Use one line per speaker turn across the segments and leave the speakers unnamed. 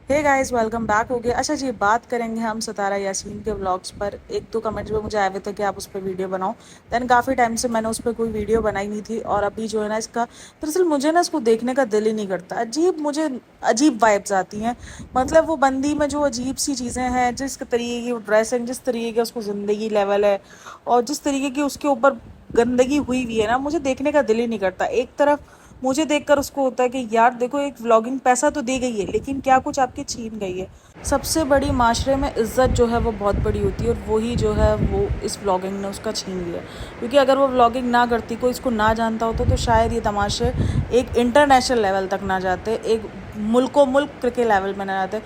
Hey guys, welcome back हो गया। अच्छा जी, बात करेंगे हम सितारा यासीन के व्लॉग्स पर। एक तो कमेंट्स में मुझे आए हुए थे कि आप उस पर वीडियो बनाओ। देन काफ़ी टाइम से मैंने उस पर कोई वीडियो बनाई नहीं थी, और अभी जो है ना इसका दरअसल मुझे ना इसको देखने का दिल ही नहीं करता। मुझे अजीब वाइब्स आती हैं। मतलब वो बंदी में जो अजीब सी चीज़ें हैं, जिस तरीके की ड्रेसिंग, जिस तरीके का उसको ज़िंदगी लेवल है, और जिस तरीके की उसके ऊपर गंदगी हुई हुई है ना, मुझे देखने का दिल ही नहीं करता। एक तरफ मुझे देखकर उसको होता है कि यार देखो, एक व्लॉगिंग पैसा तो दे गई है, लेकिन क्या कुछ आपकी छीन गई है। सबसे बड़ी माशरे में इज्जत जो है वो बहुत बड़ी होती है, और वही जो है वो इस व्लॉगिंग ने उसका छीन लिया। क्योंकि अगर वो व्लॉगिंग ना करती, कोई इसको ना जानता होता, तो शायद ये तमाशे एक इंटरनेशनल लेवल तक ना जाते, एक मुल्को मुल्क के लेवल में ना जाते।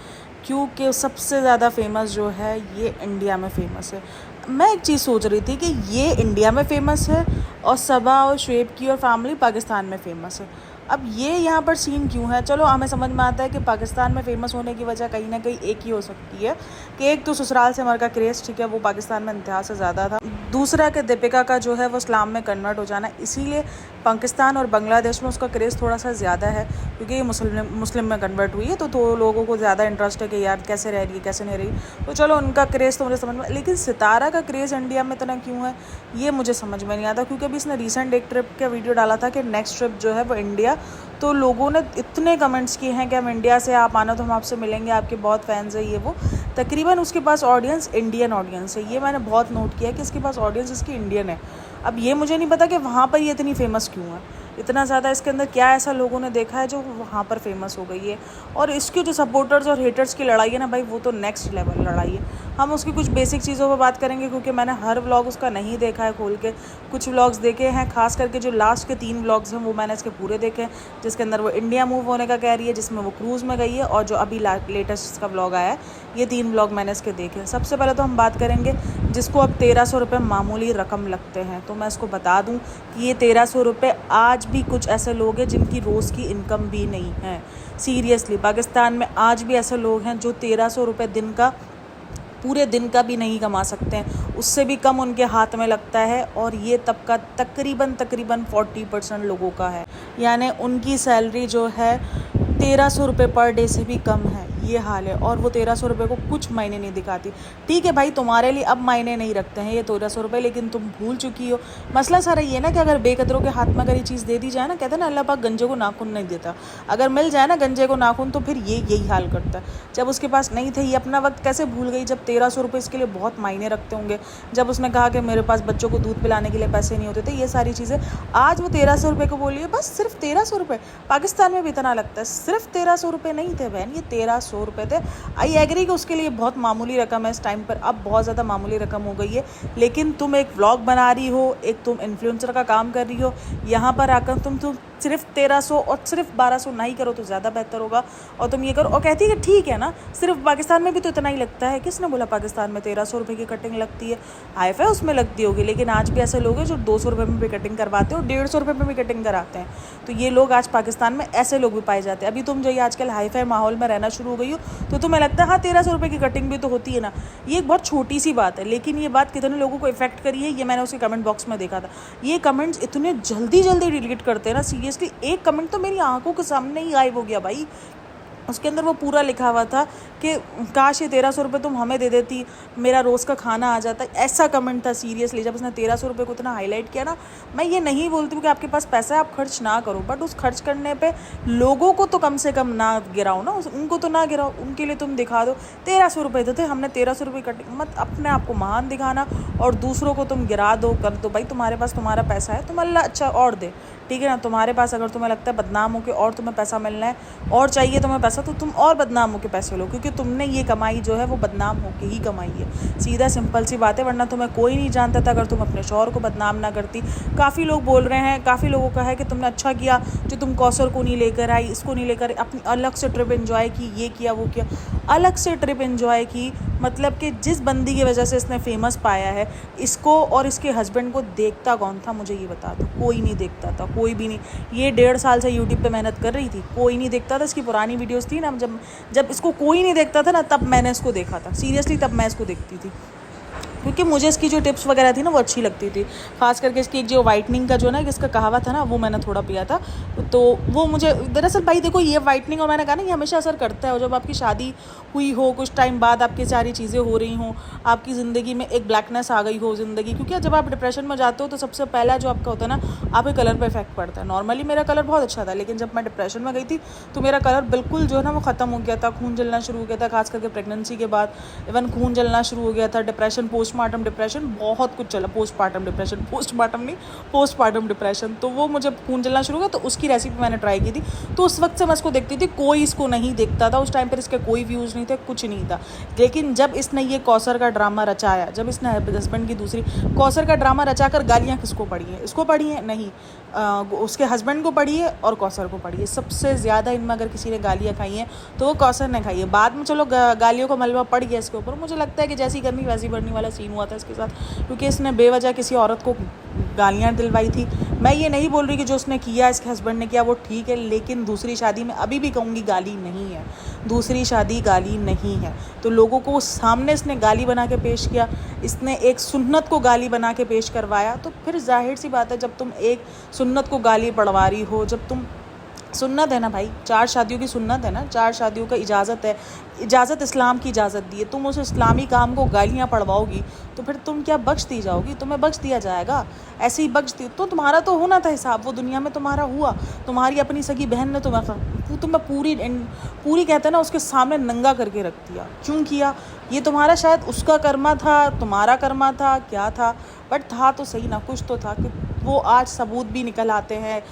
क्योंकि सबसे ज़्यादा फेमस जो है ये इंडिया में फेमस है। मैं एक चीज़ सोच रही थी कि ये इंडिया में फेमस है, और सबा और शुएब की और फैमिली पाकिस्तान में फ़ेमस है। अब ये यहाँ पर सीन क्यों है? चलो, हमें समझ में आता है कि पाकिस्तान में फ़ेमस होने की वजह कहीं ना कहीं एक ही हो सकती है कि एक तो ससुराल से मर का क्रेज़, ठीक है, वो पाकिस्तान में इंतहा से ज़्यादा था। दूसरा कि दीपिका का जो है वो इस्लाम में कन्वर्ट हो जाना, इसीलिए पाकिस्तान और बांग्लादेश में उसका क्रेज़ थोड़ा सा ज़्यादा है, क्योंकि ये मुस्लिम में कन्वर्ट हुई है। तो लोगों को ज़्यादा इंटरेस्ट है कि यार कैसे रह रही है, कैसे नहीं रही। तो चलो, उनका क्रेज़ तो मुझे समझ में, लेकिन सितारा का क्रेज़ इंडिया में इतना क्यों है, ये मुझे समझ में नहीं आता। क्योंकि अभी इसने रिसेंट एक ट्रिप का वीडियो डाला था कि नेक्स्ट ट्रिप जो है वो इंडिया। तो लोगों ने इतने कमेंट्स किए हैं कि हम इंडिया से, आप आना तो हम आपसे मिलेंगे, आपके बहुत फैंस है, ये वो। तकरीबन उसके पास ऑडियंस इंडियन ऑडियंस है, ये मैंने बहुत नोट किया कि इसके पास ऑडियंस इसकी इंडियन है। अब ये मुझे नहीं पता कि वहाँ पर ये इतनी फेमस क्यों है, इतना ज़्यादा इसके अंदर क्या ऐसा लोगों ने देखा है जो वहाँ पर फेमस हो गई है। और इसके जो सपोर्टर्स और हेटर्स की लड़ाई है ना भाई, वो तो नेक्स्ट लेवल लड़ाई है। हम उसकी कुछ बेसिक चीज़ों पर बात करेंगे, क्योंकि मैंने हर व्लॉग उसका नहीं देखा है खोल के। कुछ व्लॉग्स देखे हैं, खास करके जो लास्ट के 3 व्लॉग्स हैं वो मैंने इसके पूरे देखे हैं, जिसके अंदर वो इंडिया मूव होने का कह रही है, जिसमें वो क्रूज़ में गई है, और जो अभी लेटेस्ट इसका व्लॉग आया है। ये 3 व्लॉग मैंने इसके देखे हैं। सबसे पहले तो हम बात करेंगे जिसको अब 1300 रुपये मामूली रकम लगते हैं। तो मैं इसको बता दूं कि ये 1300 रुपये, आज भी कुछ ऐसे लोग हैं जिनकी रोज़ की इनकम भी नहीं है। सीरियसली, पाकिस्तान में आज भी ऐसे लोग हैं जो 1300 रुपये दिन का, पूरे दिन का भी नहीं कमा सकते हैं, उससे भी कम उनके हाथ में लगता है। और ये तबका तकरीबन 40% लोगों का है, यानी उनकी सैलरी जो है 1300 रुपये पर डे से भी कम है। ये हाल है, और वो 1300 रुपये को कुछ मायने नहीं दिखाती। ठीक है भाई, तुम्हारे लिए अब मायने नहीं रखते हैं ये 1300 रुपये, लेकिन तुम भूल चुकी हो। मसला सारा ये ना कि अगर बेकदरों के हाथ में अगर ये चीज़ दे दी जाए ना, कहते हैं ना अल्लाह पाक गंजे को नाखून नहीं देता। अगर मिल जाए ना गंजे को नाखून, तो फिर ये यही हाल करता है। जब उसके पास नहीं थे, ये अपना वक्त कैसे भूल गई, जब 1300 रुपये इसके लिए बहुत मायने रखते होंगे। जब उसने कहा कि मेरे पास बच्चों को दूध पिलाने के लिए पैसे नहीं होते थे, ये सारी चीज़ें, आज वो 1300 रुपये को बोलिए, बस सिर्फ 1300 रुपये। पाकिस्तान में भी इतना लगता है, सिर्फ 1300 रुपये नहीं थे बहन, ये 1300 रुपये थे। आई एग्री कि उसके लिए बहुत मामूली रकम है इस टाइम पर, अब बहुत ज़्यादा मामूली रकम हो गई है। लेकिन तुम एक व्लॉग बना रही हो, एक तुम इन्फ्लुएंसर का काम कर रही हो, यहाँ पर आकर तुम सिर्फ 1300 और सिर्फ 1200 ना ही करो तो ज़्यादा बेहतर होगा। और तुम ये करो, और कहती है कि ठीक है ना, सिर्फ पाकिस्तान में भी तो इतना ही लगता है। किसने बोला पाकिस्तान में 1300 रुपये की कटिंग लगती है? हाई फाई उसमें लगती होगी, लेकिन आज भी ऐसे लोग हैं जो 200 रुपये में भी कटिंग करवाते हैं और 150 रुपये में भी कटिंग कराते हैं। तो ये लोग आज पाकिस्तान में ऐसे लोग भी पाए जाते हैं। अभी तुम जो आजकल हाई फाई माहौल में रहना शुरू हो गई हो, तो तुम्हें लगता है हाँ 1300 रुपये की कटिंग भी तो होती है ना। ये एक बहुत छोटी सी बात है, लेकिन ये बात कितने लोगों को इफेक्ट करी है, ये मैंने उसके कमेंट बॉक्स में देखा था। ये कमेंट्स इतने जल्दी जल्दी डिलीट करते हैं ना, सीरियसली। एक कमेंट तो मेरी आंखों के सामने ही गायब हो गया भाई। उसके अंदर वो पूरा लिखा हुआ था कि काश ये 1300 रुपये तुम हमें दे देती, मेरा रोज़ का खाना आ जाता। ऐसा कमेंट था सीरियसली। जब उसने 1300 रुपये को इतना हाईलाइट किया ना, मैं ये नहीं बोलती हूँ कि आपके पास पैसा है आप खर्च ना करो, बट उस खर्च करने पे लोगों को तो कम से कम ना गिराओ ना, उनको तो ना गिराओ। उनके लिए तुम दिखा दो 1300 रुपये थे, हमने 1300 रुपये कटिंग, मत अपने आप को महान दिखाना और दूसरों को तुम गिरा दो, कर दो। भाई तुम्हारे पास तुम्हारा पैसा है, तुम अल्लाह अच्छा और दे, ठीक है ना। तुम्हारे पास अगर तुम्हें लगता है बदनाम होकर और तुम्हें पैसा मिलना है और चाहिए तुम्हें पैसा, तो तुम और बदनाम होकर पैसे लो, क्योंकि तुमने ये कमाई जो है वो बदनाम होकर ही कमाई है। सीधा सिंपल सी बात है, वरना तुम्हें कोई नहीं जानता था अगर तुम अपने शौहर को बदनाम ना करती। काफ़ी लोग बोल रहे हैं, काफ़ी लोगों का है कि तुमने अच्छा किया जो तुम कौसर को नहीं लेकर आई, इसको नहीं लेकर, अपनी अलग से ट्रिप एंजॉय की, ये किया वो किया, अलग से ट्रिप एंजॉय की। मतलब कि जिस बंदी की वजह से इसने फेमस पाया है, इसको और इसके हस्बैंड को देखता कौन था, मुझे ये बता दो। कोई नहीं देखता था, कोई भी नहीं। ये 1.5 साल से यूट्यूब पे मेहनत कर रही थी, कोई नहीं देखता था। इसकी पुरानी वीडियोस थी ना, जब इसको कोई नहीं देखता था ना, तब मैंने इसको देखा था, सीरियसली तब मैं इसको देखती थी। क्योंकि मुझे इसकी जो टिप्स वगैरह थी ना वो अच्छी लगती थी। खास करके इसकी एक जो वाइटनिंग का जो ना इसका कहावा था ना वो मैंने थोड़ा पिया था, तो वो मुझे दरअसल भाई देखो ये वाइटनिंग, और मैंने कहा ना ये हमेशा असर करता है। और जब आपकी शादी हुई हो, कुछ टाइम बाद आपकी सारी चीज़ें हो रही हों, आपकी ज़िंदगी में एक ब्लैकनेस आ गई हो ज़िंदगी, क्योंकि जब आप डिप्रेशन में जाते हो तो सबसे पहला जो आपका होता है ना, आपके कलर पे इफेक्ट पड़ता है। नॉर्मली मेरा कलर बहुत अच्छा था, लेकिन जब मैं डिप्रेशन में गई थी तो मेरा कलर बिल्कुल जो है ना वो ख़त्म हो गया था, खून जलना शुरू हो गया था, खास करके प्रेगनेंसी के बाद इवन खून जलना शुरू हो गया था। डिप्रेशन, पोस्टमार्टम डिप्रेशन, बहुत कुछ चला। पोस्टमार्टम डिप्रेशन, पोस्टमार्टम नहीं, पोस्टमार्टम डिप्रेशन, तो वो मुझे खून जलना शुरू हो गया। तो उसकी रेसिपी मैंने ट्राई की थी, तो उस वक्त से मैं इसको देखती थी, कोई इसको नहीं देखता था उस टाइम पर, इसके कोई व्यूज़ नहीं थे, कुछ नहीं था। लेकिन जब इसने ये कौसर का ड्रामा रचाया, जब इसने हस्बैंड की दूसरी कौसर का ड्रामा रचाकर गालियाँ किसको पड़ी हैं? इसको पड़ी हैं? नहीं, उसके हस्बैंड को पड़ी है और कौसर को पड़ी है। सबसे ज़्यादा इनमें अगर किसी ने गालियाँ खाई हैं तो वो कौसर ने खाई है। बाद में चलो गालियों का मलबा पड़ गया इसके ऊपर, मुझे लगता है कि जैसी गर्मी वैसी बढ़ने वाला सीन हुआ था इसके साथ, क्योंकि इसने बेवजह किसी औरत को गालियाँ दिलवाई थी। मैं ये नहीं बोल रही कि जो उसने किया, इसके हस्बैंड ने किया, वो ठीक है, लेकिन दूसरी शादी में अभी भी कहूँगी गाली नहीं है, दूसरी शादी गाली नहीं है। तो लोगों को सामने इसने गाली बना के पेश किया, इसने एक सुन्नत को गाली बना के पेश करवाया, तो फिर जाहिर सी बात है जब तुम एक सुन्नत को गाली पढ़वा रही हो, जब तुम सुन्नत है ना भाई, 4 शादियों की सुन्नत है ना, 4 शादियों का इजाज़त है, इजाज़त इस्लाम की इजाज़त दी है, तुम उस इस्लामी काम को गालियाँ पढ़वाओगी तो फिर तुम क्या बख्श दी जाओगी? तुम्हें बख्श दिया जाएगा? ऐसे ही बख्श दी तो तुम्हारा तो होना था हिसाब, वो दुनिया में तुम्हारा हुआ, तुम्हारी अपनी सगी बहन ने तुम्हें पूरी कहते हैं ना उसके सामने नंगा करके रख दिया। क्यों किया? ये तुम्हारा शायद उसका कर्मा था, तुम्हारा कर्मा था, क्या था, बट था तो सही ना, कुछ तो था। कि वो आज सबूत भी निकल आते हैं।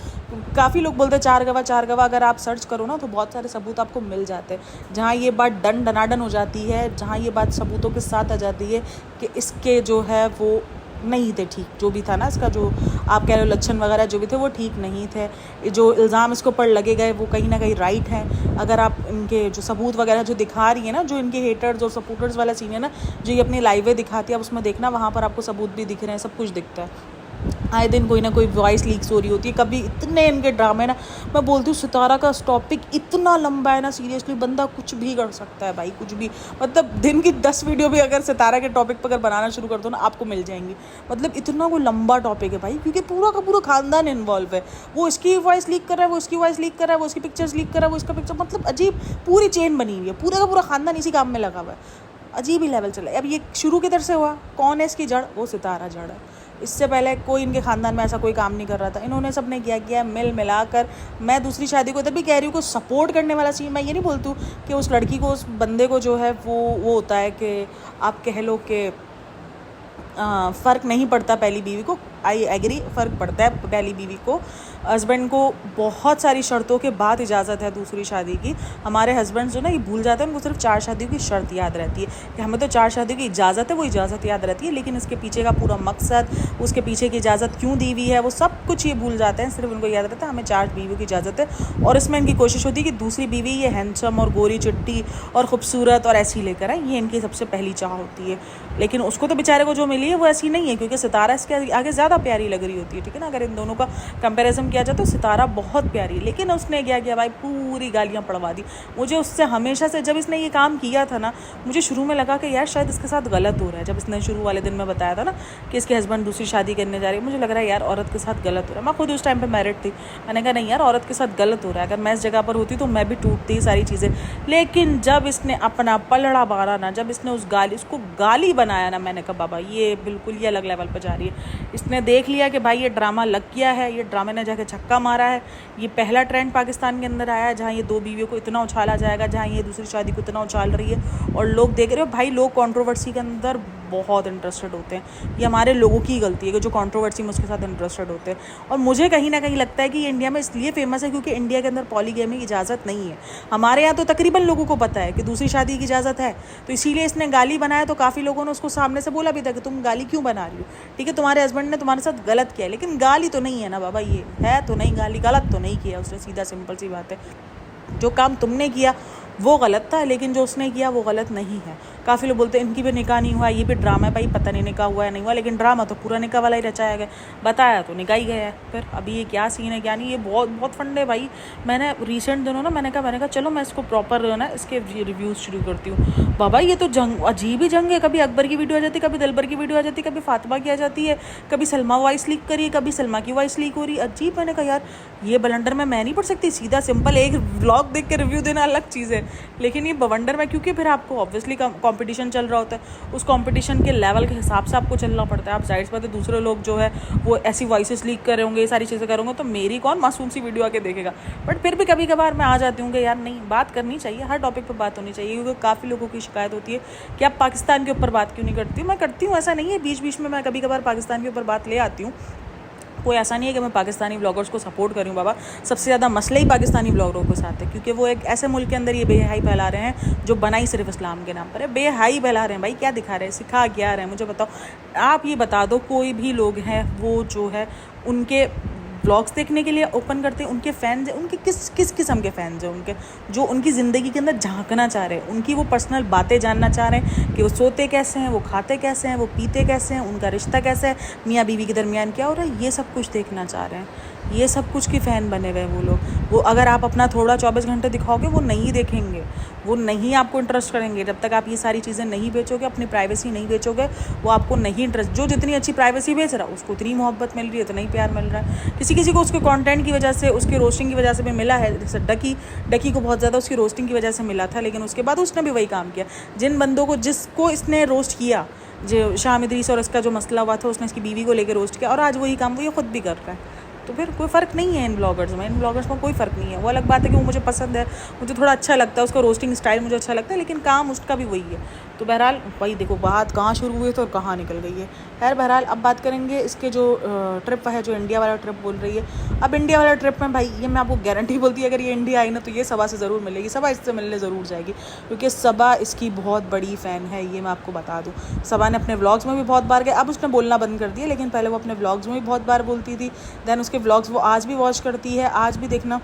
काफ़ी लोग बोलते हैं चार गवाह, अगर आप सर्च करो ना तो बहुत सारे सबूत आपको मिल जाते हैं, जहाँ ये बात डनाडन हो जाती है, जहाँ ये बात सबूतों के साथ आ जाती है कि इसके जो है वो नहीं थे ठीक, जो भी था ना इसका, जो आप कह रहे हो लक्षण वगैरह जो भी थे वो ठीक नहीं थे। जो इल्ज़ाम इसके ऊपर लगे गए वो कहीं ना कहीं राइट हैं। अगर आप इनके जो सबूत वगैरह जो दिखा रही है ना, जो इनके हेटर्स और सपोर्टर्स वाला सीन है ना, जो ये अपनी लाइवें दिखाती है, आप उसमें देखना, वहाँ पर आपको सबूत भी दिख रहे हैं, सब कुछ दिखता है। आए दिन कोई ना कोई वॉइस लीक्स हो रही होती है, कभी इतने इनके ड्रामे ना, मैं बोलती हूँ सितारा का टॉपिक इतना लंबा है ना, सीरियसली बंदा कुछ भी कर सकता है भाई, कुछ भी। मतलब दिन की 10 वीडियो भी अगर सितारा के टॉपिक पर अगर बनाना शुरू कर दो ना, आपको मिल जाएंगी। मतलब इतना कोई लंबा टॉपिक है भाई, क्योंकि पूरा का पूरा खानदान इन्वॉल्व है। वो इसकी वॉइस लीक कर रहा है, वो इसकी वॉइस लीक कर रहा है, वो उसकी पिक्चर्स लीक कर रहा है, वो इसका पिक्चर, मतलब अजीब पूरी चेन बनी हुई है, पूरा का पूरा खानदान इसी काम में लगा हुआ है। अजीब ही लेवल चला। अब ये शुरू किधर से हुआ? कौन है इसकी जड़? वो सितारा जड़ है। इससे पहले कोई इनके ख़ानदान में ऐसा कोई काम नहीं कर रहा था। इन्होंने सबने किया मिल मिलाकर। मैं दूसरी शादी को तभी कह रही हूँ को सपोर्ट करने वाला सीन, मैं ये नहीं बोलती हूँ कि उस लड़की को, उस बंदे को जो है वो होता है कि आप कह लो कि फ़र्क नहीं पड़ता पहली बीवी को। आई एग्री, फ़र्क पड़ता है पहली बीवी को। हस्बैंड को बहुत सारी शर्तों के बाद इजाज़त है दूसरी शादी की। हमारे हस्बैंड जो ना ये भूल जाते हैं, उनको सिर्फ 4 शादियों की शर्त याद रहती है कि हमें तो 4 शादियों की इजाज़त है, वो इजाज़त याद रहती है, लेकिन इसके पीछे का पूरा मकसद, उसके पीछे की इजाज़त क्यों दी हुई है, वो सब कुछ ये भूल जाते हैं। सिर्फ उनको याद रहता है हमें 4 बीवियों की इजाज़त है, और इसमें इनकी कोशिश होती है कि दूसरी बीवी ये हैंडसम और गोरी चिट्टी और ख़ूबसूरत और ऐसी लेकर आए, ये इनकी सबसे पहली चाह होती है। लेकिन उसको तो बेचारे को जो मिली है वो ऐसी नहीं है, क्योंकि सितारा इसके आगे ज़्यादा प्यारी लग रही होती है, ठीक है ना। अगर इन दोनों का कंपैरिजन किया जाए तो सितारा बहुत प्यारी है, लेकिन उसने क्या किया भाई, पूरी गालियाँ पड़वा दी। मुझे उससे हमेशा से, जब इसने ये काम किया था ना, मुझे शुरू में लगा कि यार शायद इसके साथ गलत हो रहा है। जब इसने शुरू वाले दिन में बताया था ना कि इसके हस्बैंड दूसरी शादी करने जा रही है, मुझे लग रहा है यार औरत के साथ गलत हो रहा है। मैं खुद उस टाइम पर मैरिड थी, मैंने कहा नहीं यार औरत के साथ गलत हो रहा है, अगर मैं इस जगह पर होती तो मैं भी टूटती सारी चीज़ें। लेकिन जब इसने अपना पलड़ा मारा ना, जब इसने उसको गाली बनाया ना, मैंने कहा बाबा ये बिल्कुल ही अलग लेवल पर जा रही है। इसने देख लिया कि भाई ये ड्रामा लग गया है, ये ड्रामे ने जाके छक्का मारा है। ये पहला ट्रेंड पाकिस्तान के अंदर आया है जहाँ ये 2 बीवियों को इतना उछाला जाएगा, जहाँ ये दूसरी शादी को इतना उछाल रही है, और लोग देख रहे हो भाई। लोग कंट्रोवर्सी के अंदर बहुत इंटरेस्टेड होते हैं, ये हमारे लोगों की गलती है कि जो कंट्रोवर्सी में उसके साथ इंटरेस्टेड होते हैं। और मुझे कहीं ना कहीं लगता है कि ये इंडिया में इसलिए फेमस है क्योंकि इंडिया के अंदर पॉलीगैमी की इजाज़त नहीं है। हमारे यहाँ तो तकरीबन लोगों को पता है कि दूसरी शादी की इजाज़त है, तो इसीलिए इसने गाली बनाया। तो काफ़ी लोगों ने उसको सामने से बोला भी था कि तुम गाली क्यों बना रही हो, ठीक है तुम्हारे हस्बैंड ने तुम्हारे साथ गलत किया, लेकिन गाली तो नहीं है ना बाबा, ये है तो नहीं गाली, गलत तो नहीं किया उसने, सीधा सिंपल सी बात है। जो काम तुमने किया वो गलत था, लेकिन जो उसने किया वो गलत नहीं है। काफ़ी लोग बोलते हैं इनकी भी निकाह नहीं हुआ, ये भी ड्रामा है। भाई पता नहीं निकाह हुआ है नहीं हुआ, लेकिन ड्रामा तो पूरा निकाह वाला ही रचाया गया, बताया तो निकाह ही गया है। फिर अभी ये क्या सीन है क्या नहीं, ये बहुत बहुत फंडे भाई। मैंने रिसेंट दिनों ना मैंने कहा चलो मैं इसको प्रॉपर ना इसके रिव्यूज़ शुरू करती हूँ। बाबा ये तो जंग, अजीब ही जंग है। कभी अकबर की वीडियो आ जाती है, कभी दिलबर की वीडियो आ जाती है, कभी फातिमा की आ जाती है, कभी सलमा वॉइस लीक करी है, कभी सलमा की वॉइस लीक हो रही है। अजीब। मैंने कहा यार ये बवंडर में मैं नहीं पढ़ सकती, सीधा सिंपल एक व्लॉग देख के रिव्यू देना अलग चीज़ है, लेकिन ये बवंडर में क्योंकि फिर आपको ऑब्वियसली कंपटीशन चल रहा होता है, उस कंपटीशन के लेवल के हिसाब से आपको चलना पड़ता है। आप जाहिर सी बात है दूसरे लोग जो है वो ऐसी वॉइसेस लीक कर रहे होंगे, ये सारी चीज़ें करूँगा, तो मेरी कौन मासूम सी वीडियो आके देखेगा। बट फिर भी कभी कभार मैं आ जाती हूँ कि यार नहीं, बात करनी चाहिए, हर टॉपिक पर बात होनी चाहिए, क्योंकि काफ़ी लोगों की शिकायत होती है कि आप पाकिस्तान के ऊपर बात क्यों नहीं करती। मैं करती हूँ, ऐसा नहीं है, बीच बीच में मैं कभी कभार पाकिस्तान के ऊपर बात ले आती हूँ। कोई ऐसा नहीं है कि मैं पाकिस्तानी ब्लॉगर्स को सपोर्ट कर रही हूँ बाबा। सबसे ज़्यादा मसले ही पाकिस्तानी ब्लॉगरों के साथ है, क्योंकि वो एक ऐसे मुल्क के अंदर ये बेहयाई फैला रहे हैं जो बनाई सिर्फ इस्लाम के नाम पर है। बेहयाई फैला रहे हैं भाई, क्या दिखा रहे हैं, सिखा क्या रहे हैं, मुझे बताओ। आप ये बता दो, कोई भी लोग हैं वो जो है उनके ब्लॉग्स देखने के लिए ओपन करते हैं, उनके फैंस हैं, उनके किस किस्म के फैंस हैं, उनके जो उनकी ज़िंदगी के अंदर झांकना चाह रहे हैं, उनकी वो पर्सनल बातें जानना चाह रहे हैं कि वो सोते कैसे हैं, वो खाते कैसे हैं, वो पीते कैसे हैं, उनका रिश्ता कैसा है, मियाँ बीवी के दरमियान क्या हो रहा है, ये सब कुछ देखना चाह रहे हैं। ये सब कुछ की फ़ैन बने हुए हैं वो लोग। वो अगर आप अपना थोड़ा 24 घंटे दिखाओगे वो नहीं देखेंगे, वो नहीं आपको इंटरेस्ट करेंगे। जब तक आप ये सारी चीज़ें नहीं बेचोगे, अपनी प्राइवेसी नहीं बेचोगे, वो आपको नहीं इंटरेस्ट। जो जितनी अच्छी प्राइवेसी बेच रहा है उसको उतनी मोहब्बत मिल रही है, इतना ही प्यार मिल रहा है। किसी किसी को उसके कंटेंट की वजह से, उसके रोस्टिंग की वजह से भी मिला है। जैसे डकी को बहुत ज़्यादा उसकी रोस्टिंग की वजह से मिला था, लेकिन उसके बाद उसने भी वही काम किया। जिन बंदों को, जिसको इसने रोस्ट किया, जो शाम इदरीस और इसका जो मसला हुआ था, उसने इसकी बीवी को लेकर रोस्ट किया, और आज वही काम वो ये खुद भी कर रहा है। तो फिर कोई फ़र्क नहीं है इन ब्लॉगर्स में कोई फ़र्क नहीं है। वो अलग बात है कि वो मुझे पसंद है, मुझे थोड़ा अच्छा लगता है, उसका रोस्टिंग स्टाइल मुझे अच्छा लगता है, लेकिन काम उसका भी वही है। तो बहरहाल भाई देखो, बात कहाँ शुरू हुई तो और कहाँ निकल गई है। खैर बहरहाल अब बात करेंगे इसके जो ट्रिप है, जो इंडिया वाला ट्रिप बोल रही है। अब इंडिया वाला ट्रिप में भाई ये मैं आपको गारंटी बोलती है, अगर ये इंडिया आई ना तो ये सबा से ज़रूर मिलेगी, सबा इससे मिलने ज़रूर जाएगी, क्योंकि सबा इसकी बहुत बड़ी फ़ैन है, ये मैं आपको बता दूँ। सबा ने अपने व्लॉग्स में भी बहुत बार गए, अब उसने बोलना बंद कर दिया, लेकिन पहले वो अपने व्लॉग्स में भी बहुत बार बोलती थी। दैन उसके व्लॉग्स वो आज भी वॉच करती है, आज भी देखना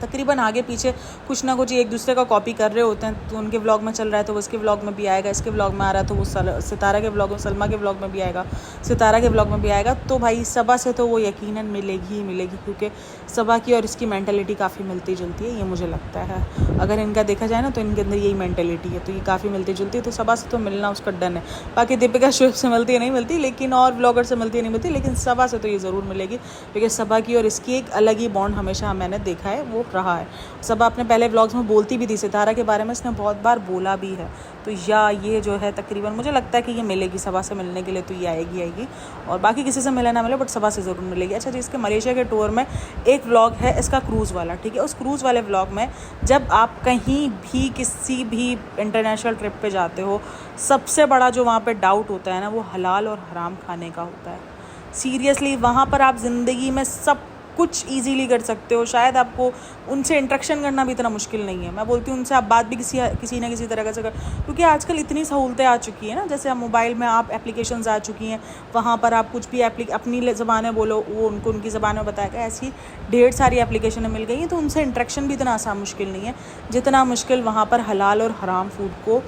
तकरीबन आगे पीछे कुछ ना कुछ एक दूसरे का कॉपी कर रहे होते हैं। तो उनके व्लॉग में चल रहा है तो वो इसके व्लॉग में भी आएगा, इसके व्लॉग में आ रहा है तो वो सितारा के व्लॉग में, सलमा के व्लॉग में भी आएगा, सितारा के व्लॉग में भी आएगा। तो भाई सबा से तो वो यकीनन मिलेगी ही मिलेगी, क्योंकि सबा की और इसकी मैंटेलिटी काफ़ी मिलती जुलती है, ये मुझे लगता है। अगर इनका देखा जाए ना तो इनके अंदर यही मैंटेलिटी है, तो ये काफ़ी मिलती जुलती है। तो सबा से तो मिलना उसका डन है। बाकी दीपिका शुएब से मिलती है नहीं मिलती, लेकिन और ब्लॉगर से मिलती है नहीं मिलती, लेकिन सबा से तो ये ज़रूर मिलेगी, क्योंकि सबा की और इसकी एक अलग ही बॉन्ड हमेशा मैंने देखा है वो रहा है। सबा अपने पहले व्लॉग्स में बोलती भी थी, सितारा के बारे में इसने बहुत बार बोला भी है। तो या ये जो है तकरीबन मुझे लगता है कि ये मिलेगी, सबा से मिलने के लिए तो ये आएगी, और बाकी किसी से मिले ना मिले बट सबा से ज़रूर मिलेगी। अच्छा जी, इसके मलेशिया के टूर में एक व्लॉग है इसका क्रूज़ वाला, ठीक है। उस क्रूज़ वाले व्लॉग में जब आप कहीं भी किसी भी इंटरनेशनल ट्रिप पे जाते हो, सबसे बड़ा जो वहाँ पे डाउट होता है ना, वो हलाल और हराम खाने का होता है। सीरियसली वहाँ पर आप ज़िंदगी में सब कुछ इजीली कर सकते हो, शायद आपको उनसे इंटरेक्शन करना भी इतना मुश्किल नहीं है। मैं बोलती हूँ उनसे आप बात भी किसी ना किसी तरह से कर, क्योंकि आजकल इतनी सहूलतें आ चुकी है ना, जैसे आप मोबाइल में आप एप्लीकेशंस आ चुकी हैं, वहाँ पर आप कुछ भी अपनी ज़बान में बोलो, वो उनको उनकी ज़बान में बताएगा। ऐसी ढेर सारी एप्लीकेशनें मिल गई हैं, तो उनसे इंटरेक्शन भी इतना आसान मुश्किल नहीं है जितना मुश्किल वहाँ पर हलाल और हराम फूड को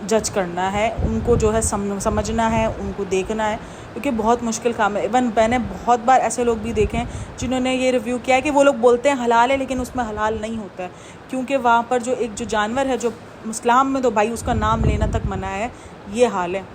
जज करना है, उनको जो है समझना है, उनको देखना है, क्योंकि बहुत मुश्किल काम है। इवन मैंने बहुत बार ऐसे लोग भी देखे हैं जिन्होंने ये रिव्यू किया है कि वो लोग बोलते हैं हलाल है, लेकिन उसमें हलाल नहीं होता है, क्योंकि वहाँ पर जो एक जो जानवर है, जो इस्लाम में तो भाई उसका नाम लेना तक मना है, ये हाल है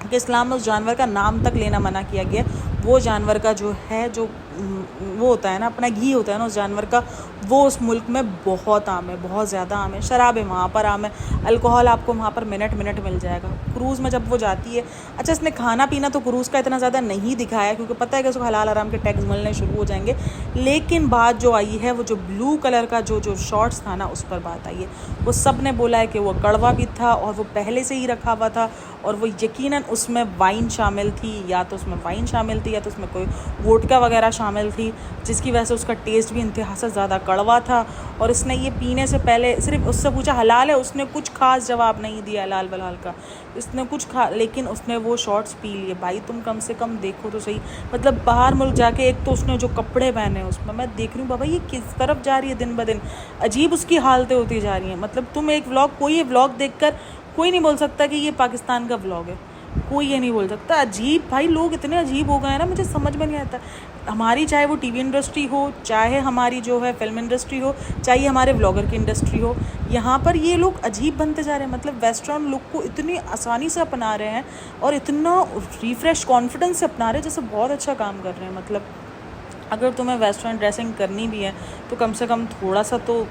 कि इस्लाम में उस जानवर का नाम तक लेना मना किया गया। वो जानवर का जो है, जो वो होता है ना, अपना घी होता है ना उस जानवर का, वो उस मुल्क में बहुत आम है, बहुत ज़्यादा आम है। शराब है वहाँ पर आम है, अल्कोहल आपको वहाँ पर मिनट मिल जाएगा। क्रूज़ में जब वो जाती है, अच्छा इसने खाना पीना तो क्रूज़ का इतना ज़्यादा नहीं दिखाया, क्योंकि पता है कि उसको हलाल हराम के टैग्स मिलने शुरू हो जाएंगे, लेकिन बात जो आई है वो जो ब्लू कलर का जो शॉर्ट्स था ना, उस पर बात आई है। वो सब ने बोला है कि वो कड़वा भी था और वो पहले से ही रखा हुआ था, और वो यकीनन उसमें वाइन शामिल थी, या तो उसमें वाइन शामिल थी या तो उसमें कोई वोडका वगैरह शामिल थी, जिसकी वजह से उसका टेस्ट भी इंतहा से ज़्यादा कड़वा था। और इसने ये पीने से पहले सिर्फ उससे पूछा हलाल है, उसने कुछ खास जवाब नहीं दिया हलाल वलाल का, इसने कुछ लेकिन उसने वो शॉर्ट्स पी लिए। भाई तुम कम से कम देखो तो सही, मतलब बाहर मुल्क जाके एक तो उसने जो कपड़े पहने उसमें मैं देख रही हूँ बाबा ये किस तरफ जा रही है, दिन ब दिन अजीब उसकी हालतें होती जा रही हैं। मतलब तुम एक व्लॉग, कोई व्लॉग देखकर कोई नहीं बोल सकता कि ये पाकिस्तान का व्लॉग है, कोई ये नहीं बोल सकता। अजीब भाई, लोग इतने अजीब हो गए हैं ना, मुझे समझ में नहीं आता। हमारी चाहे वो टीवी इंडस्ट्री हो, चाहे हमारी जो है फिल्म इंडस्ट्री हो, चाहे हमारे व्लॉगर की इंडस्ट्री हो, यहाँ पर ये लोग अजीब बनते जा रहे हैं। मतलब वेस्टर्न लुक को इतनी आसानी से अपना रहे हैं और इतना रिफ्रेश कॉन्फिडेंस से अपना रहे हैं जैसे बहुत अच्छा काम कर रहे हैं। मतलब अगर तुम्हें वेस्टर्न ड्रेसिंग करनी भी है तो कम से कम थोड़ा सा तो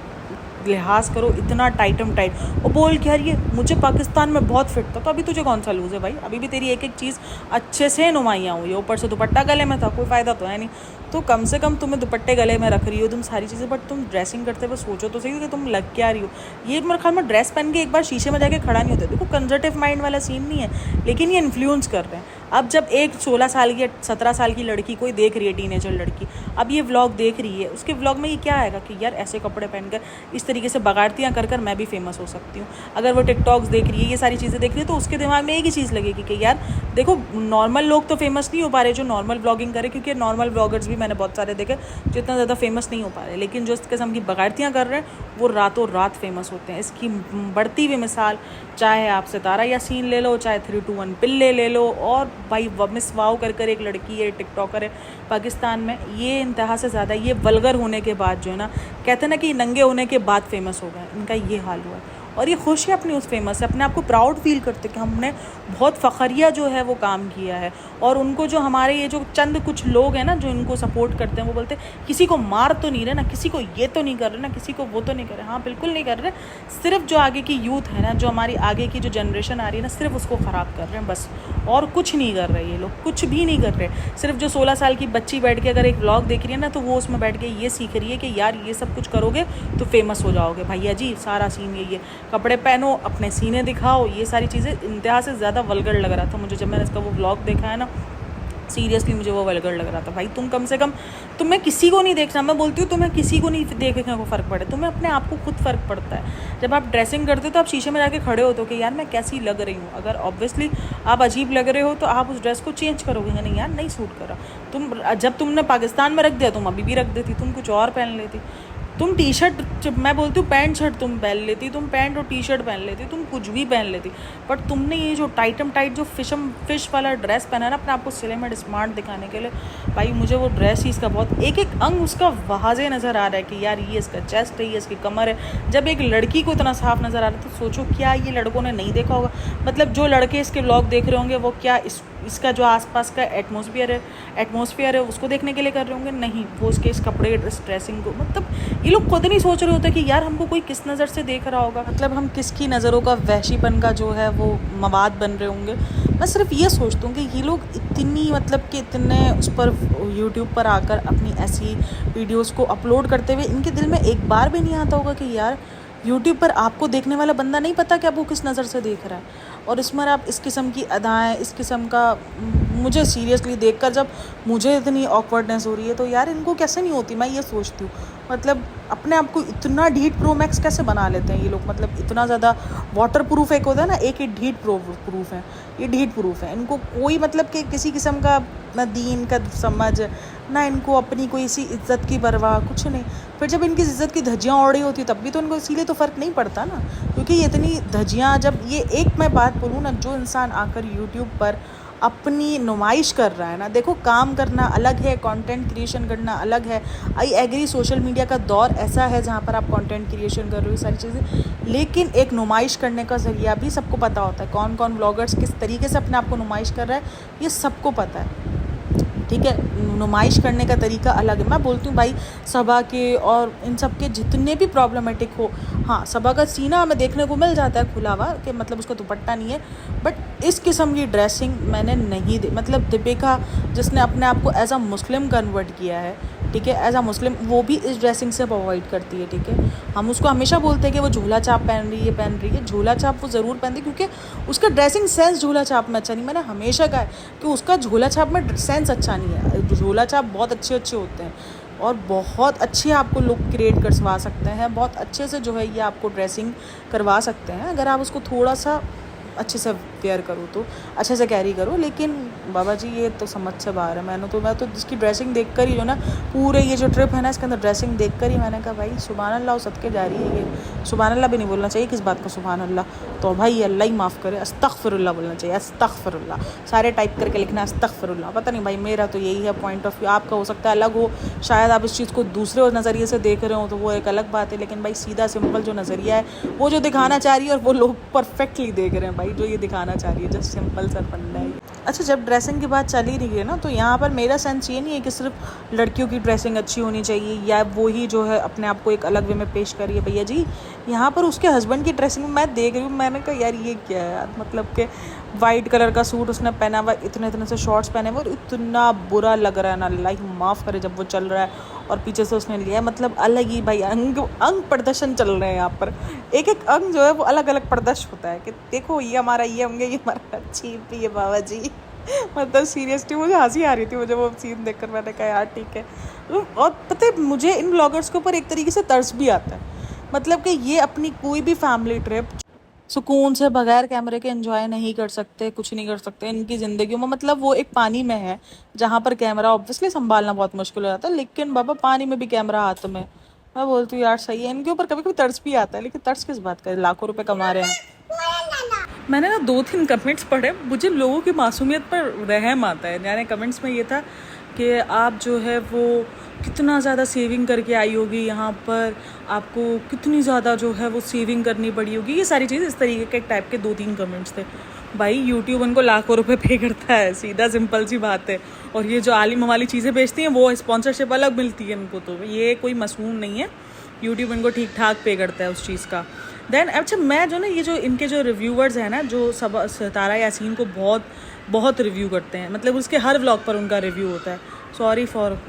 लिहाज करो। इतना टाइटम टाइट और बोल के यार ये मुझे पाकिस्तान में बहुत फिट था, तो अभी तुझे कौन सा लूज़ है भाई? अभी भी तेरी एक एक चीज़ अच्छे से नुमाइयाँ हुई है, ऊपर से दुपट्टा गले में था, कोई फ़ायदा तो है नहीं। तो कम से कम तुम्हें दुपट्टे गले में रख रही हो तुम सारी चीज़ें, बट तुम ड्रेसिंग करते हुए सोचो तो सही कि तुम लग क्या रही हो। ये मेरे ख्याल में ड्रेस पहन के एक बार शीशे में जाके खड़ा नहीं होता। देखो कंजर्वेटिव माइंड वाला सीन नहीं है, लेकिन ये इन्फ्लुएंस कर रहे हैं। अब जब एक 16 साल की 17 साल की लड़की कोई देख रही है, टीनेजर लड़की, अब ये व्लॉग देख रही है, उसके व्लॉग में ये क्या आएगा कि यार ऐसे कपड़े पहनकर इस तरीके से बगाड़तियाँ कर कर मैं भी फेमस हो सकती हूँ। अगर वो टिकटॉक्स देख रही है, ये सारी चीज़ें देख रही है, तो उसके दिमाग में एक ही चीज़ लगेगी कि यार देखो नॉर्मल लोग तो फेमस नहीं हो पा रहे जो नॉर्मल व्लॉगिंग करे, क्योंकि नॉर्मल व्लॉगर्स भी मैंने बहुत सारे देखे जो इतना ज़्यादा फेमस नहीं हो पा रहे, लेकिन जो इस किस्म की बगाड़तियाँ कर रहे हैं वो रातों रात फेमस होते हैं। इसकी बढ़ती हुई मिसाल चाहे आप सितारा यासीन ले लो, चाहे 321 पिल्ले ले लो, और भाई मिस वाओ कर एक लड़की है, टिकटॉकर है पाकिस्तान में, ये इंतहा से ज़्यादा ये वल्गर होने के बाद जो है ना, कहते हैं ना कि नंगे होने के बाद फेमस हो गए, इनका ये हाल हुआ है। और ये खुश है अपनी उस फेमस से, अपने आप को प्राउड फील करते कि हमने बहुत फ़खरिया जो है वो काम किया है। और उनको जो हमारे ये जो चंद कुछ लोग हैं ना जो इनको सपोर्ट करते हैं, वो बोलते हैं किसी को मार तो नहीं रहे ना, किसी को ये तो नहीं कर रहे ना, किसी को वो तो नहीं कर रहे। हाँ बिल्कुल नहीं कर रहे, सिर्फ जो आगे की यूथ है ना, जो हमारी आगे की जो जनरेशन आ रही है ना, सिर्फ उसको ख़राब कर रहे हैं बस, और कुछ नहीं कर रहे ये लोग, कुछ भी नहीं कर रहे। सिर्फ जो 16 साल की बच्ची बैठ के अगर एक व्लॉग देख रही है ना, तो वो उसमें बैठ के ये सीख रही है कि यार ये सब कुछ करोगे तो फेमस हो जाओगे। भैया जी सारा सीन यही है, कपड़े पहनो, अपने सीने दिखाओ, ये सारी चीज़ें इंतहा से ज़्यादा वल्गर लग रहा था मुझे जब मैंने इसका वो व्लॉग देखा है ना। सीरियसली मुझे वो वल्गर लग रहा था। भाई तुम कम से कम, तुम्हें किसी को नहीं देखना, मैं बोलती हूँ तुम्हें किसी को नहीं देखने को फ़र्क पड़े, तुम्हें अपने आप को खुद फ़र्क पड़ता है। जब आप ड्रेसिंग करते हो तो आप शीशे में जाके खड़े होते हो कि यार मैं कैसी लग रही हूँ। अगर ऑब्वियसली आप अजीब लग रहे हो तो आप उस ड्रेस को चेंज करोगे, नहीं यार नहीं सूट करा। तुम जब तुमने पाकिस्तान में रख दिया, तुम अभी भी रख देती, तुम कुछ और पहन लेती। तुम टी शर्ट, मैं बोलती हूँ पैंट शर्ट तुम पहन लेती, तुम पैंट और टी शर्ट पहन लेती, तुम कुछ भी पहन लेती, बट तुमने ये जो टाइटम टाइट जो फिश वाला ड्रेस पहना है ना अपने आपको स्लिम स्मार्ट दिखाने के लिए, भाई मुझे वो ड्रेस ही इसका बहुत एक एक अंग उसका वाज़े नज़र आ रहा है कि यार ये इसका चेस्ट है, ये इसकी कमर है। जब एक लड़की को इतना साफ नज़र आ रहा है तो सोचो क्या ये लड़कों ने नहीं देखा होगा। मतलब जो लड़के इसके व्लॉग देख रहे होंगे वो क्या इसका जो आसपास का एटमॉस्फेयर है उसको देखने के लिए कर रहे होंगे? नहीं, वो उसके इस कपड़े इस ड्रेसिंग को, मतलब ये लोग खुद नहीं सोच रहे होते कि यार हमको कोई किस नज़र से देख रहा होगा, मतलब हम किसकी नज़रों का वहशीपन का जो है वो मवाद बन रहे होंगे। मैं सिर्फ ये सोचती हूँ कि ये लोग इतनी मतलब कि इतने उस पर यूट्यूब पर आकर अपनी ऐसी वीडियोज़ को अपलोड करते हुए इनके दिल में एक बार भी नहीं आता होगा कि यार यूट्यूब पर आपको देखने वाला बंदा नहीं पता कि आप वो किस नज़र से देख रहा है। और इसमें आप इस किस्म की अदाएँ, इस किस्म का, मुझे सीरियसली देखकर जब मुझे इतनी ऑकवर्डनेस हो रही है तो यार इनको कैसे नहीं होती, मैं ये सोचती हूँ। मतलब अपने आप को इतना ढीठ प्रो मैक्स कैसे बना लेते हैं ये लोग, मतलब इतना ज़्यादा वाटर प्रूफ एक होता है ना, एक ही ढीठ प्रूफ है, ये ढीठ प्रूफ है। इनको कोई मतलब कि किसी किस्म का ना दीन का समझ ना, इनको अपनी कोई सी इज्जत की परवाह, कुछ नहीं। फिर जब इनकी इज्जत की धज्जियाँ ओढ़ी होती तब भी तो इनको इसीलिए तो फ़र्क नहीं पड़ता ना, क्योंकि ये इतनी धज्जियाँ, जब ये एक मैं बात बोलूँ ना, जो इंसान आकर यूट्यूब पर अपनी नुमाइश कर रहा है ना, देखो काम करना अलग है, कंटेंट क्रिएशन करना अलग है। आई एग्री सोशल मीडिया का दौर ऐसा है जहाँ पर आप कंटेंट क्रिएशन कर रहे हो सारी चीज़ें, लेकिन एक नुमाइश करने का ज़रिया भी सबको पता होता है। कौन कौन व्लॉगर्स किस तरीके से अपने आप को नुमाइश कर रहा है ये सबको पता है, ठीक है। नुमाइश करने का तरीका अलग है। मैं बोलती हूँ भाई सभा के और इन सब के जितने भी प्रॉब्लमेटिक हो, हाँ सभा का सीना हमें देखने को मिल जाता है खुला हुआ कि मतलब उसका दुपट्टा नहीं है, बट इस किस्म की ड्रेसिंग मैंने नहीं मतलब दीपिका जिसने अपने आप को एज अ मुस्लिम कन्वर्ट किया है, ठीक है, एज अ मुस्लिम, वो भी इस ड्रेसिंग से अवॉइड करती है, ठीक है। हम उसको हमेशा बोलते हैं कि वो झूला छाप पहन रही है, झूला छाप वो ज़रूर पहनती है क्योंकि उसका ड्रेसिंग सेंस झूला छाप में अच्छा नहीं। मैंने हमेशा कहा है कि उसका झूला छाप में सेंस अच्छा नहीं है। झूला छाप बहुत अच्छे होते हैं और बहुत अच्छे आपको लुक क्रिएट करवा सकते हैं, बहुत अच्छे से जो है ये आपको ड्रेसिंग करवा सकते हैं अगर आप उसको थोड़ा सा अच्छे से वेयर करो तो, अच्छे से कैरी करो। लेकिन बाबा जी ये तो समझ से बाहर है। मैं तो इसकी ड्रेसिंग देख कर ही जो ना, पूरे ये जो ट्रिप है ना इसके अंदर ड्रेसिंग देख कर ही मैंने कहा भाई सुभान अल्लाह सदके जा रही है ये। सुभान अल्लाह भी नहीं बोलना चाहिए, किस बात का सुभान अल्लाह, तो भाई अल्लाह ही माफ़ करे, अस्तगफिरुल्लाह बोलना चाहिए, अस्तगफिरुल्लाह। सारे टाइप करके लिखना अस्तगफिरुल्लाह। पता नहीं भाई, मेरा तो यही है पॉइंट ऑफ व्यू। आपका हो सकता है अलग हो, शायद आप इस चीज़ को दूसरे नज़रिए से देख रहे हो तो वो एक अलग बात है, लेकिन भाई सीधा सिंपल जो नज़रिया है वो जो दिखाना चाह रही है और वो लोग परफेक्टली देख रहे हैं भाई, जो ये दिखाना चाह रही है जस्ट सिंपल सा फंडा है। अच्छा, जब ड्रेसिंग की बात चल ही रही है ना, तो यहाँ पर मेरा सेंस ये नहीं है कि सिर्फ लड़कियों की ड्रेसिंग अच्छी होनी चाहिए या वो ही जो है अपने आप को एक अलग वे में पेश करिए। भैया जी यहाँ पर उसके हस्बैंड की ड्रेसिंग मैं देख रही हूँ, मैंने कहा यार ये क्या है यार, मतलब कि वाइट कलर का सूट उसने पहना हुआ, इतने से शॉर्ट्स पहने हुए और इतना बुरा लग रहा है ना, अल्लाह ही माफ़ करे जब वो चल रहा है और पीछे से उसने लिया है, मतलब अलग ही भाई अंग प्रदर्शन चल रहे हैं यहाँ पर। एक एक अंग जो है वो अलग अलग प्रदर्शन होता है कि देखो ये हमारा ये होंगे, ये हमारा चीप भी है बाबा जी। मतलब सीरियसली मुझे हंसी आ रही थी मुझे वो सीन देखकर, मैंने कहा यार ठीक है। और पता है मुझे इन ब्लॉगर्स के ऊपर एक तरीके से तरस भी आता है, मतलब कि ये अपनी कोई भी फैमिली ट्रिप सुकून से बगैर कैमरे के एंजॉय नहीं कर सकते, कुछ नहीं कर सकते इनकी ज़िंदगियों में। मतलब वो एक पानी में है जहाँ पर कैमरा ऑब्वियसली संभालना बहुत मुश्किल हो जाता है, लेकिन बाबा पानी में भी कैमरा हाथ में। मैं बोलती हूँ यार सही है, इनके ऊपर कभी कभी तरस भी आता है, लेकिन तरस किस बात का, लाखों रुपए कमा रहे हैं। मैंने ना 2-3 कमेंट्स पढ़े, मुझे लोगों की मासूमियत पर रहम आता है। यानी कमेंट्स में ये था कि आप जो है वो कितना ज़्यादा सेविंग करके आई होगी यहाँ पर, आपको कितनी ज़्यादा जो है वो सेविंग करनी पड़ी होगी, ये सारी चीज़ इस तरीके के टाइप के 2-3 कमेंट्स थे। भाई यूट्यूब उनको लाखों रुपए पे करता है, सीधा सिंपल सी बात है। और ये जो आलिम वाली चीज़ें बेचती हैं वो स्पॉन्सरशिप अलग मिलती है इनको, तो ये कोई मसनून नहीं है, यूट्यूब इनको ठीक ठाक पे करता है उस चीज़ का। देन अच्छा मैं जो ना ये जो इनके जो रिव्यूवर्स हैं ना, जो सब सितारा यासीन को बहुत बहुत रिव्यू करते हैं, मतलब उसके हर व्लॉग पर उनका रिव्यू होता है। Sorry for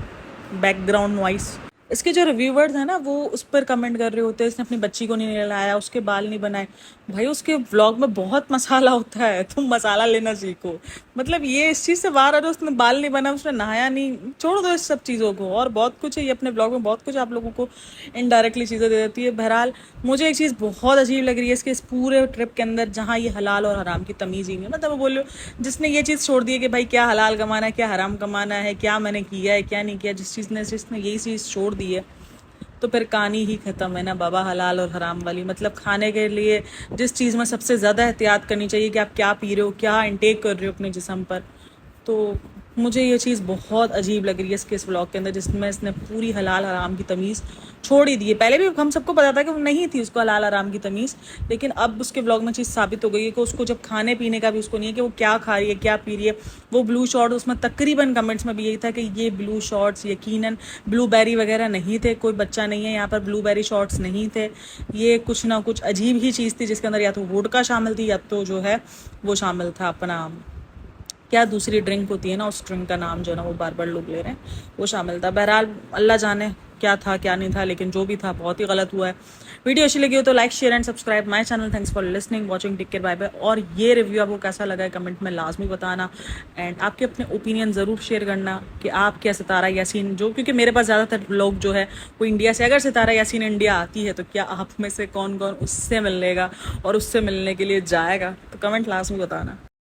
background noise. इसके जो रिव्यूवर्स हैं ना वो उस पर कमेंट कर रहे होते हैं इसने अपनी बच्ची को नहीं नहलाया, उसके बाल नहीं बनाए। भाई उसके व्लॉग में बहुत मसाला होता है, तुम मसाला लेना सीखो। मतलब ये इस चीज़ से बाहर आ रहा, उसने बाल नहीं बनाया, उसने नहाया नहीं, छोड़ दो इस सब चीज़ों को। और बहुत कुछ है ये अपने ब्लॉग में, बहुत कुछ आप लोगों को इनडायरेक्टली चीज़ें दे देती है। बहरहाल मुझे एक चीज़ बहुत अजीब लग रही है इसके इस पूरे ट्रिप के अंदर, जहाँ ये हलाल और हराम की तमीज़ ही नहीं है। मतलब वो बोलो जिसने ये चीज़ छोड़ दी है कि भाई क्या हलाल कमाना है, क्या हराम कमाना है, क्या मैंने किया है क्या नहीं किया, जिसने यही चीज़ छोड़ दी है तो फिर कहानी ही ख़त्म है ना बाबा, हलाल और हराम वाली। मतलब खाने के लिए जिस चीज़ में सबसे ज़्यादा एहतियात करनी चाहिए कि आप क्या पी रहे हो, क्या इंटेक कर रहे हो अपने जिस्म पर, तो मुझे ये चीज़ बहुत अजीब लग रही है इसके इस व्लॉग के अंदर, जिसमें इसने पूरी हलाल हराम की तमीज़ छोड़ ही दी है। पहले भी हम सबको पता था कि वो नहीं थी उसको हलाल हराम की तमीज़, लेकिन अब उसके व्लॉग में चीज़ साबित हो गई है कि उसको जब खाने पीने का भी उसको नहीं है कि वो क्या खा रही है क्या पी रही है। वो ब्लू शॉर्ट, उसमें तकरीबन कमेंट्स में भी यही था कि ये ब्लू शॉर्ट्स यकीनन ब्लूबेरी वगैरह नहीं थे, कोई बच्चा नहीं है यहाँ पर, ब्लूबेरी शॉर्ट्स नहीं थे, ये कुछ ना कुछ अजीब ही चीज़ थी जिसके अंदर या तो वोडका शामिल थी या तो जो है वो शामिल था अपना क्या दूसरी ड्रिंक होती है ना, उस ड्रिंक का नाम जो है ना वो बार बार लोग ले रहे हैं, वो शामिल था। बहरहाल अल्लाह जाने क्या था क्या नहीं था, लेकिन जो भी था बहुत ही गलत हुआ है। वीडियो अच्छी लगी हो तो like share and subscribe my channel. Thanks for listening watching, take care, bye bye. और ये रिव्यू आपको कैसा लगा है कमेंट में लाजमी बताना, एंड आपके अपने ओपिनियन ज़रूर शेयर करना कि आप क्या सितारा यासीन जो, क्योंकि मेरे पास ज़्यादातर लोग जो है वो इंडिया से, अगर सितारा यासीन इंडिया आती है तो क्या आप में से कौन कौन उससे मिलेगा और उससे मिलने के लिए जाएगा, तो कमेंट लाजमी बताना।